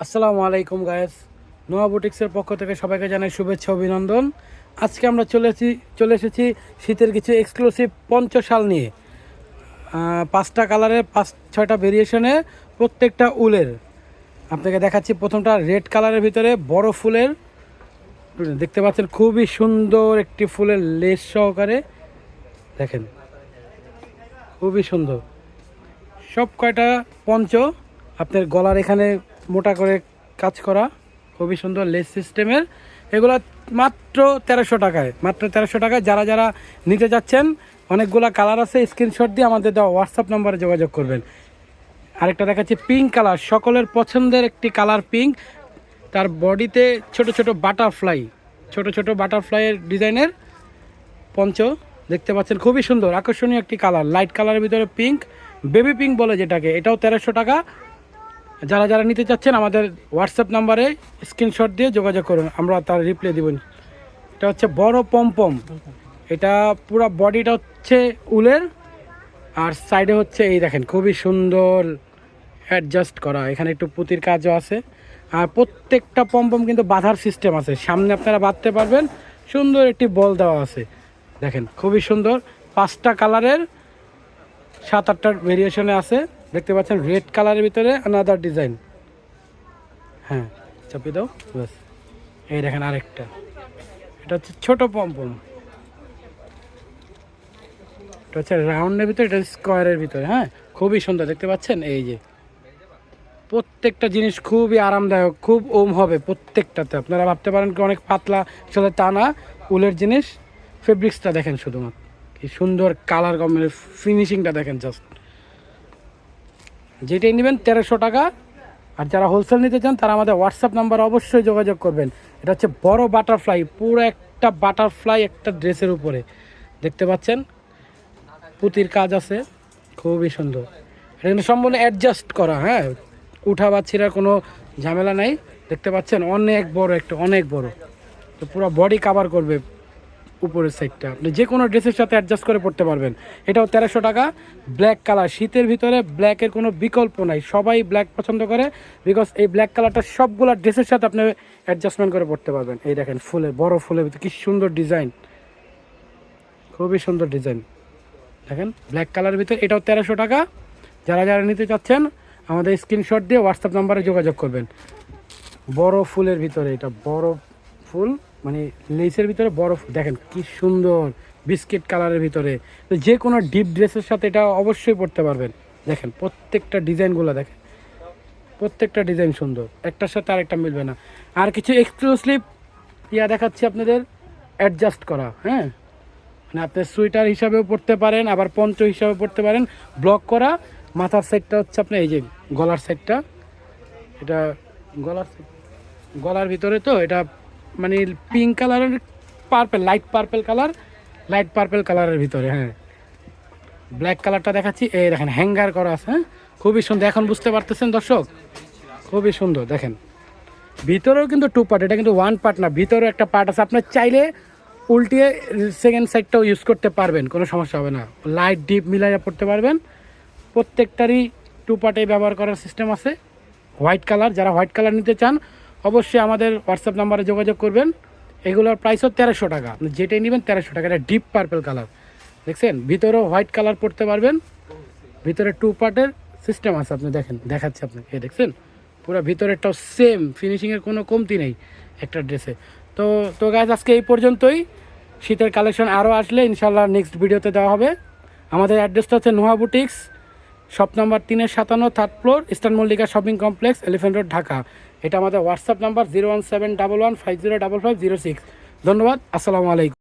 আসসালামু আলাইকুম গায়েস। নোয়া বুটিক্সের পক্ষ থেকে সবাইকে জানাই শুভেচ্ছা অভিনন্দন। আজকে আমরা চলে এসেছি শীতের কিছু এক্সক্লুসিভ পঞ্চশাল নিয়ে। 5টা কালারের 5-6টা ভেরিয়েশনে, প্রত্যেকটা উলের। আপনাকে দেখাচ্ছি প্রথমটা রেড কালারের ভিতরে বড় ফুলের, দেখতে পাচ্ছেন খুবই সুন্দর একটি ফুলের লেস সহকারে। দেখেন খুবই সুন্দর, সব কয়টা পঞ্চ আপনার গলার এখানে মোটা করে কাজ করা, খুবই সুন্দর লেস সিস্টেমের। এগুলো মাত্র 1300 টাকায়, মাত্র 1300 টাকায়। যারা যারা নিতে যাচ্ছেন, অনেকগুলা কালার আছে, স্ক্রিনশট দিয়ে আমাদের দেওয়া হোয়াটসঅ্যাপ নম্বরে যোগাযোগ করবেন। আরেকটা দেখাচ্ছি পিঙ্ক কালার, সকলের পছন্দের একটি কালার পিঙ্ক। তার বডিতে ছোট ছোট বাটারফ্লাই, ছোট ছোট বাটারফ্লাইয়ের ডিজাইনের পঞ্চ দেখতে পাচ্ছেন, খুবই সুন্দর আকর্ষণীয় একটি কালার। লাইট কালারের ভিতরে পিঙ্ক, বেবি পিঙ্ক বলে যেটাকে, এটাও 1300 টাকা। যারা যারা নিতে চাচ্ছেন আমাদের হোয়াটসঅ্যাপ নাম্বারে স্ক্রিনশট দিয়ে যোগাযোগ করুন, আমরা তার রিপ্লাই দেব। এটা হচ্ছে বড় পমপম, এটা পুরো বডিটা হচ্ছে উলের, আর সাইডে হচ্ছে এই দেখেন খুবই সুন্দর অ্যাডজাস্ট করা, এখানে একটু পুঁতির কাজও আছে। আর প্রত্যেকটা পমপম কিন্তু বাঁধার সিস্টেম আছে, সামনে আপনারা বাঁধতে পারবেন, সুন্দর একটি বল দেওয়া আছে। দেখেন খুবই সুন্দর, 5টা কালারের 7-8টার ভেরিয়েশনে আছে। দেখতে পাচ্ছেন রেড কালারের ভিতরে আনাদার ডিজাইন। হ্যাঁ, চাপিয়ে দাও বাস। এই দেখেন আরেকটা, এটা হচ্ছে ছোট পমপম, এটা হচ্ছে রাউন্ডের ভিতরে, এটা স্কোয়ারের ভিতরে। হ্যাঁ, খুবই সুন্দর দেখতে পাচ্ছেন। এই যে প্রত্যেকটা জিনিস খুবই আরামদায়ক, খুব ওম হবে প্রত্যেকটাতে। আপনারা ভাবতে পারেন কি অনেক পাতলা, আসলে তা না। উলের জিনিস, ফেব্রিক্সটা দেখেন শুধুমাত্র কি সুন্দর, কালার কম্বিনেশন, ফিনিশিংটা দেখেন জাস্ট। যেটাই নেবেন 1300 টাকা। আর যারা হোলসেল নিতে চান তারা আমাদের হোয়াটসঅ্যাপ নাম্বার অবশ্যই যোগাযোগ করবেন। এটা হচ্ছে বড় বাটারফ্লাই, পুরো একটা বাটারফ্লাই একটা ড্রেসের উপরে, দেখতে পাচ্ছেন পুঁতির কাজ আছে, খুবই সুন্দর। এটা কিন্তু সম্পূর্ণ অ্যাডজাস্ট করা, হ্যাঁ, উঠা বা ছিঁড়ার কোনো ঝামেলা নাই। দেখতে পাচ্ছেন অনেক বড় একটা, অনেক বড়, তো পুরো বডি কাভার করবে উপরের সাইডটা, আপনি যে কোনো ড্রেসের সাথে অ্যাডজাস্ট করে পড়তে পারবেন। এটাও 1300 টাকা। ব্ল্যাক কালার, শীতের ভিতরে ব্ল্যাকের কোনো বিকল্প নাই, সবাই ব্ল্যাক পছন্দ করে, বিকজ এই ব্ল্যাক কালারটা সবগুলো ড্রেসের সাথে আপনি অ্যাডজাস্টমেন্ট করে পড়তে পারবেন। এই দেখেন ফুলের, বড় ফুলের ভিতরে কি সুন্দর ডিজাইন, খুবই সুন্দর ডিজাইন। দেখেন ব্ল্যাক কালারের ভিতরে, এটাও 1300 টাকা। যারা যারা নিতে চাচ্ছেন আমাদের স্ক্রিনশট দিয়ে হোয়াটসঅ্যাপ নাম্বারে যোগাযোগ করবেন। বড় ফুলের ভিতরে, এটা বড় ফুল মানে লেসের ভিতরে বড় ফুল, দেখেন কি সুন্দর বিস্কিট কালারের ভিতরে। তো যে কোনো ডিপ ড্রেসের সাথে এটা অবশ্যই পরতে পারবেন। দেখেন প্রত্যেকটা ডিজাইনগুলো দেখেন, প্রত্যেকটা ডিজাইন সুন্দর, একটার সাথে আরেকটা মিলবে না। আর কিছু এক্সক্লুসিভ দেখাচ্ছি আপনাদের, অ্যাডজাস্ট করা। হ্যাঁ, মানে আপনি সোয়েটার হিসাবেও পরতে পারেন, আবার পঞ্চ হিসাবেও পরতে পারেন। ব্লক করা মাথার সাইডটা হচ্ছে আপনার এই যে গলার সাইডটা, এটা গলার ভিতরে, তো এটা মানে পিঙ্ক কালারের, purple, light purple colour, light purple কালারের ভিতরে। হ্যাঁ, ব্ল্যাক কালারটা দেখাচ্ছি, এই দেখেন হ্যাঙ্গার করা আছে। হ্যাঁ, খুবই সুন্দর, এখন বুঝতে পারতেছেন দর্শক, খুবই সুন্দর। দেখেন ভিতরেও কিন্তু 2 পার্ট, এটা কিন্তু 1 পার্ট না, ভিতরেও একটা পার্ট আছে। আপনার চাইলে উল্টিয়ে সেকেন্ড সাইডটাও ইউজ করতে পারবেন, কোনো সমস্যা হবে না। লাইট ডিপ মিলাইয়া পড়তে পারবেন। প্রত্যেকটারই 2 পার্টে ব্যবহার করার সিস্টেম আছে। হোয়াইট কালার, যারা হোয়াইট কালার নিতে চান অবশ্যই আমাদের হোয়াটসঅ্যাপ নাম্বারে যোগাযোগ করবেন। এগুলোর প্রাইসও 1300 টাকা, আপনি যেটাই নেবেন 1300 টাকা। এটা ডিপ পার্পল কালার, দেখছেন ভিতরেও হোয়াইট কালার পড়তে পারবেন। ভিতরে 2 পার্টের সিস্টেম আছে, আপনি দেখেন, দেখাচ্ছি আপনাকে, দেখছেন পুরো ভিতরেরটাও সেম ফিনিশিংয়ের কোনো কমতি নেই একটা ড্রেসে। তো তো গাইজ আজকে এই পর্যন্তই। শীতের কালেকশন আরও আসলে ইনশাল্লাহ নেক্সট ভিডিওতে দেওয়া হবে। আমাদের অ্যাড্রেসটা হচ্ছে Noha boutiques, shop number 357, 3rd floor, eastern Mallika shopping complex, elephant road, Dhaka. এটা আমাদের হোয়াটসঅ্যাপ নাম্বার 01711505506। ধন্যবাদ, আসসালামু আলাইকুম।